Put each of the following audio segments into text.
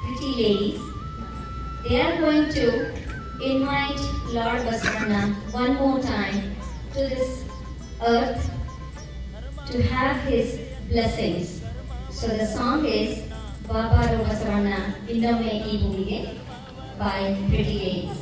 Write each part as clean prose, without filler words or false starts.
pretty ladies. They are going to invite Lord Basavanna one more time to this earth to have his blessings. So the song is Babaro Basavanna Indomme Ee Bhumige by Pretty Ladies.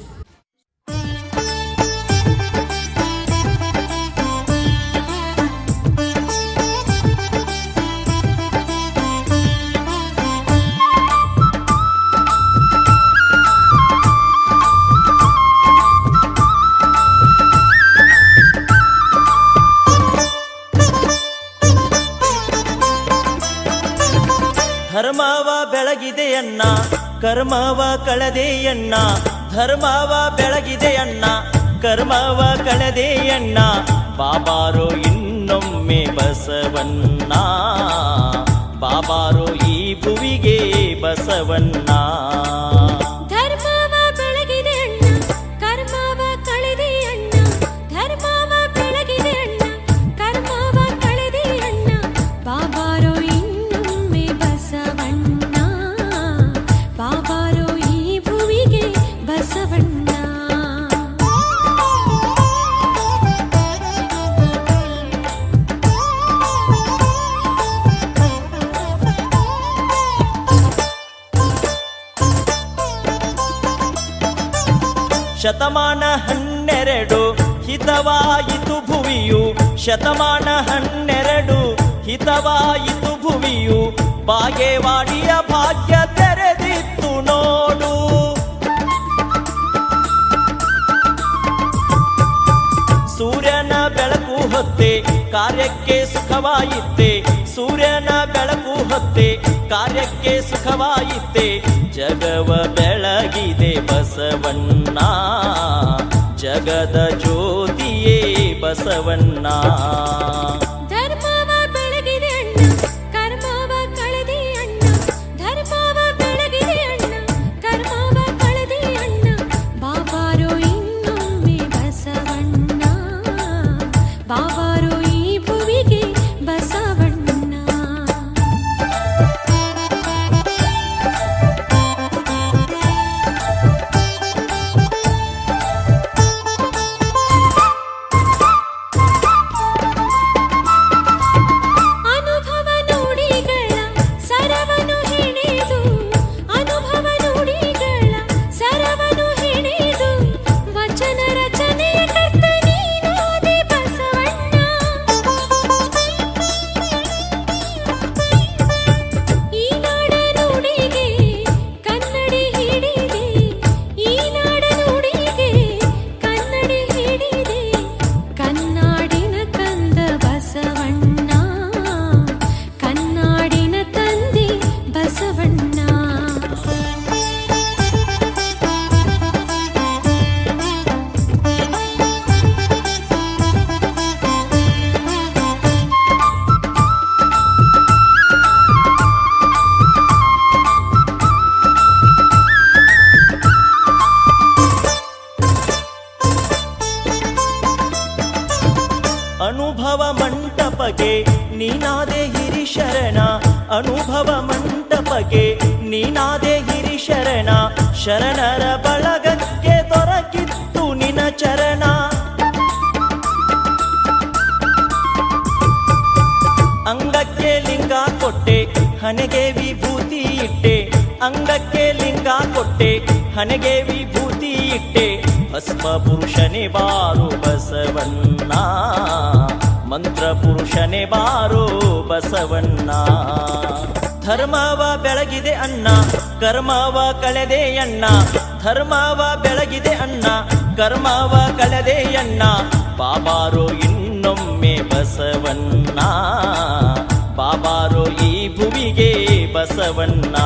ಧರ್ಮವ ಬೆಳಗಿದೆಯಣ್ಣ ಕರ್ಮವ ಕಳೆದೆಯಣ್ಣ ಧರ್ಮವ ಬೆಳಗಿದೆಯಣ್ಣ ಕರ್ಮವ ಕಳೆದೆಯಣ್ಣ ಬಾಬಾರೋ ಇನ್ನೊಮ್ಮೆ ಬಸವಣ್ಣ ಬಾಬಾರೋ ಈ ಭುವಿಗೆ ಬಸವಣ್ಣ ಶತಮಾನ 12 ಹಿತವಾಯಿತು ಭುವಿಯು ಶತಮಾನ 12 ಹಿತವಾಯಿತು ಭುವಿಯು ಬಾಗೇವಾಡಿಯ ಭಾಗ್ಯ ತೆರೆದಿತ್ತು ನೋಡು ಸೂರ್ಯನ ಬೆಳಕು ಹೊತ್ತೆ ಕಾರ್ಯಕ್ಕೆ ಸುಖವಾಯಿತೆ ಸೂರ್ಯನ ಬೆಳಕು ಹೊತ್ತೆ ಕಾರ್ಯಕ್ಕೆ ಸುಖವಾಯಿತೆ ಜಗವ ಬೆಳಗಿದೆ ಬಸವಣ್ಣ ಜಗದ ಜ್ಯೋತಿಯೇ ಬಸವಣ್ಣ ಅನುಭವ ಮಂಟಪಗೆ ನೀನಾದೆ ಹಿರಿಶರಣ ಅನುಭವ ಮಂಟಪಗೆ ನೀನಾದೆ ಹಿರಿಶರಣ ಶರಣರ ಬಳಗಕ್ಕೆ ದೊರಕಿತ್ತು ನಿನ ಚರಣ ಅಂಗಕ್ಕೆ ಲಿಂಗ ಕೊಟ್ಟೆ ಹಣೆಗೆ ವಿಭೂತಿ ಇಟ್ಟೆ ಅಂಗಕ್ಕೆ ಲಿಂಗ ಕೊಟ್ಟೆ ಹಣೆಗೆ ವಿಭೂತಿ ಇಟ್ಟೆ ಭಸ್ಮ ಪುರುಷನೇ ಬಾರು ಬಸವಣ್ಣ ಮಂತ್ರ ಪುರುಷನೇ ಬಾರು ಬಸವಣ್ಣ ಧರ್ಮವ ಬೆಳಗಿದೆ ಅಣ್ಣ ಕರ್ಮವ ಕಳೆದೆ ಅಣ್ಣ ಧರ್ಮವ ಬೆಳಗಿದೆ ಅಣ್ಣ ಕರ್ಮವ ಕಳೆದೆ ಅಣ್ಣ ಬಾಬಾರೋ ಇನ್ನೊಮ್ಮೆ ಬಸವಣ್ಣ ಬಾಬಾರೋ ಈ ಭುವಿಗೆ ಬಸವಣ್ಣ